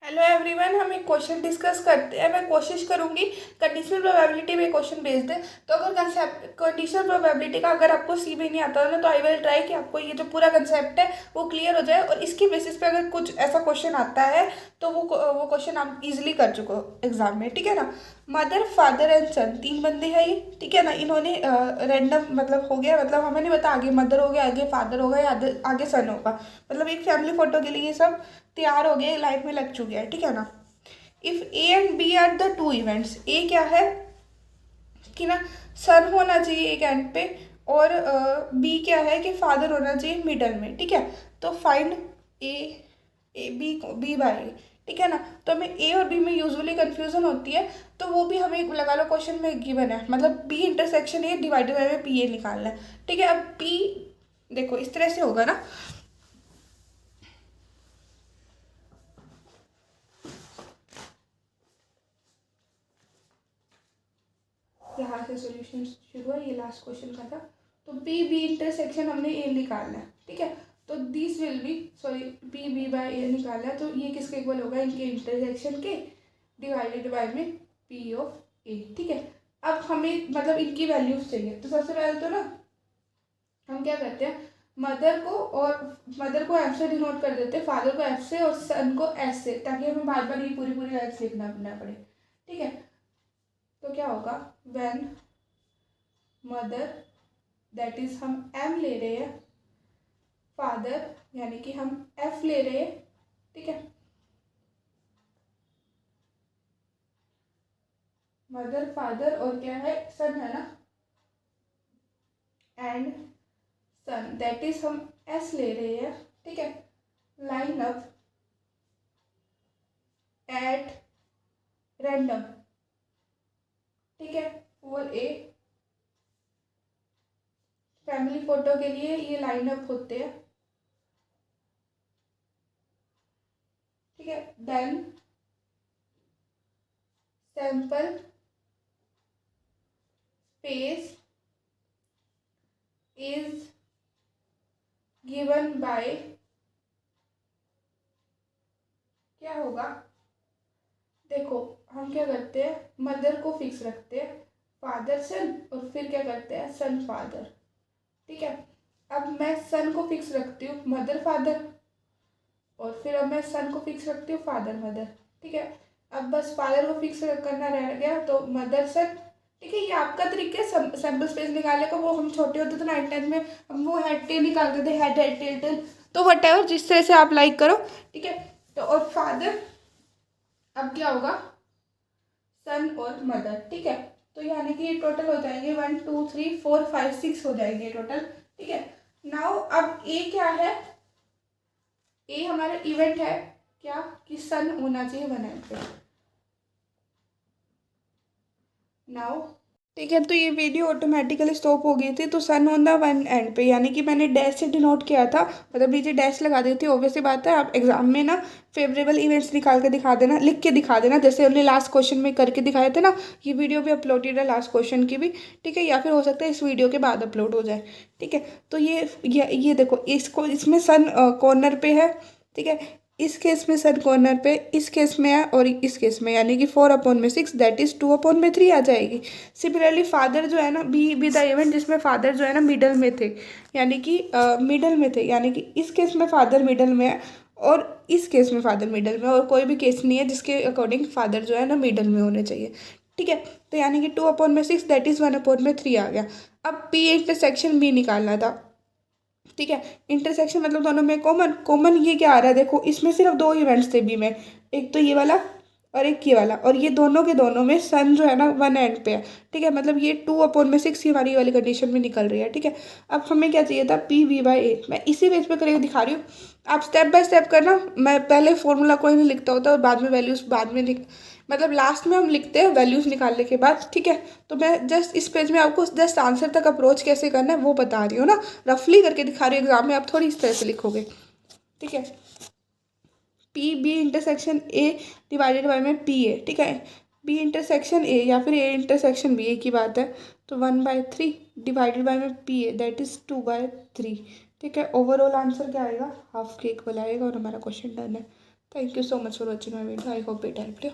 Hello everyone, हम एक question discuss करते हैं। मैं कोशिश करूंगी कंडीशनल प्रोबेबिलिटी में क्वेश्चन भेज दें। तो अगर कंसेप्ट कंडीशनल प्रोबेबिलिटी का अगर आपको सी भी नहीं आता ना, तो आई विल ट्राई कि आपको ये जो पूरा कंसेप्ट है वो क्लियर हो जाए, और इसकी बेसिस पे अगर कुछ ऐसा क्वेश्चन आता है तो वो क्वेश्चन आप इजिली कर चुके हो एग्जाम में। ठीक है ना। मदर फादर एंड सन, तीन बंदे हैं ये। ठीक है ना। इन्होंने रैंडम मतलब हो गया, मतलब हमें नहीं पता आगे मदर हो गया, आगे फादर होगा या आगे सन होगा। मतलब एक फैमिली फोटो के लिए ये सब तैयार हो गए, लाइफ में लग चुके हैं। ठीक है ना। If A and B are the two events, A क्या है कि ना सन होना चाहिए एक एंड पे, और बी क्या है कि फादर होना चाहिए मिडल में। ठीक है। तो find A A B B by A. ठीक है ना। तो हमें ए और बी में यूजुअली कंफ्यूजन होती है, तो वो भी हमें लगा लो क्वेश्चन में गिवन है, मतलब B intersection A divided by में पी ए निकालना है। ठीक है। अब पी देखो इस तरह से होगा ना, यहाँ से सॉल्यूशन शुरू हुआ, ये लास्ट क्वेश्चन का था। तो पी बी इंटरसेक्शन हमने ए निकालना है। ठीक है। तो this will be sorry P B by A निकालना है, तो ये किसके इक्वल होगा, इनके इंटरसेक्शन के डिवाइडेड बाय में पी ऑफ ए। ठीक है। अब हमें मतलब इनकी वैल्यूज चाहिए, तो सबसे पहले तो ना हम क्या करते हैं, मदर को एफ से डिनोट कर देते हैं, फादर को एफ से और सन को एस से, ताकि हमें बार बार ये पूरी पूरी लाइन्स लिखना ना पड़े। ठीक है। तो क्या होगा, व्हेन मदर, दैट इज हम एम ले रहे हैं, फादर यानी कि हम एफ ले रहे हैं। ठीक है। मदर फादर और क्या है, सन है ना, एंड सन दैट इज हम एस ले रहे हैं। ठीक है। Line up at random. ठीक है। फॉर ए फैमिली फोटो के लिए ये लाइन अप होते हैं। ठीक है। Then sample space is given by, क्या होगा, देखो हम क्या करते हैं, मदर को फिक्स रखते हैं, फादर सन, और फिर क्या करते हैं सन फादर। ठीक है। अब मैं सन को फिक्स रखती हूँ मदर फादर, और फिर अब मैं सन को फिक्स रखती हूँ फादर मदर। ठीक है। अब बस फादर को फिक्स करना रह गया, तो मदर सन। ठीक है। ये आपका तरीका है सैम्पल स्पेस निकालने का। वो हम छोटे होते थे 9th-10th में, हम वो हेड टेल निकालते थे, हेड हेड टेल टेल। तो वट एवर जिस तरह से आप लाइक करो। ठीक है। तो और फादर, अब क्या होगा, सन और मदर। ठीक है। तो यानी कि ये टोटल हो जाएंगे 1 2 3 4 5 6 हो जाएंगे टोटल। ठीक है। नाउ अब ए क्या है, ए हमारा इवेंट है क्या, कि सन होना चाहिए 1 पे। नाउ ठीक है। तो ये वीडियो ऑटोमेटिकली स्टॉप हो गई थी, तो सन ऑन द 1 पे, यानी कि मैंने डैश से डिनोट किया था, मतलब नीचे डैश लगा दी थी। ऑब्वियसली बात है, आप एग्जाम में ना फेवरेबल इवेंट्स निकाल के दिखा देना, लिख के दिखा देना, जैसे हमने लास्ट क्वेश्चन में करके दिखाए थे ना। ये वीडियो भी अपलोडेड है लास्ट क्वेश्चन की भी। ठीक है। या फिर हो सकता है इस वीडियो के बाद अपलोड हो जाए। ठीक है। तो ये देखो, इसको इसमें सन कॉर्नर पे है। ठीक है। इस केस में सन कॉर्नर पे, इस केस में है, और इस केस में, यानी कि 4/6 दैट इज 2/3 आ जाएगी। सिमिलरली फादर जो है ना, बी द इवेंट जिसमें फादर जो है ना मिडल में थे, यानी कि मिडल में थे, यानी कि इस केस में फादर मिडल में है, और इस केस में फादर मिडल में, और कोई भी केस नहीं है जिसके अकॉर्डिंग फादर जो है ना मिडल में होने चाहिए। ठीक है। तो यानी कि 2/6 दैट इज 1/3 आ गया। अब पी इंटरसेक्शन बी निकालना था। ठीक है। इंटरसेक्शन मतलब दोनों में कॉमन, कॉमन ये क्या आ रहा है, देखो इसमें सिर्फ दो इवेंट्स थे बी में, एक तो ये वाला और एक ये वाला, और ये दोनों के दोनों में सन जो है ना 1 पे है। ठीक है। मतलब ये 2/6 ही हमारी वाली कंडीशन में निकल रही है। ठीक है। अब हमें क्या चाहिए था, पी बी बाई ए। मैं इसी बेस पे करके दिखा रही हूँ, आप स्टेप बाय स्टेप करना। मैं पहले फॉर्मूला कोई नहीं लिखता होता, और बाद में वैल्यूज बाद में मतलब लास्ट में हम लिखते हैं वैल्यूज निकालने के बाद। ठीक है। तो मैं जस्ट इस पेज में आपको जस्ट आंसर तक अप्रोच कैसे करना है वो बता रही हूँ ना, रफली करके दिखा रही हूँ, एग्जाम में आप थोड़ी इस तरह से लिखोगे। ठीक है। P B intersection A divided by में पी ए। ठीक है। बी इंटरसेक्शन ए या फिर ए इंटरसेक्शन बी, एक ही बात है। तो 1/3 डिवाइडेड बाय में पी ए दैट इज 2/3। ठीक है। ओवरऑल आंसर क्या आएगा, हाफ के इक्वल आएगा, और हमारा क्वेश्चन डन है। Thank you so much for watching my video, I hope it help you.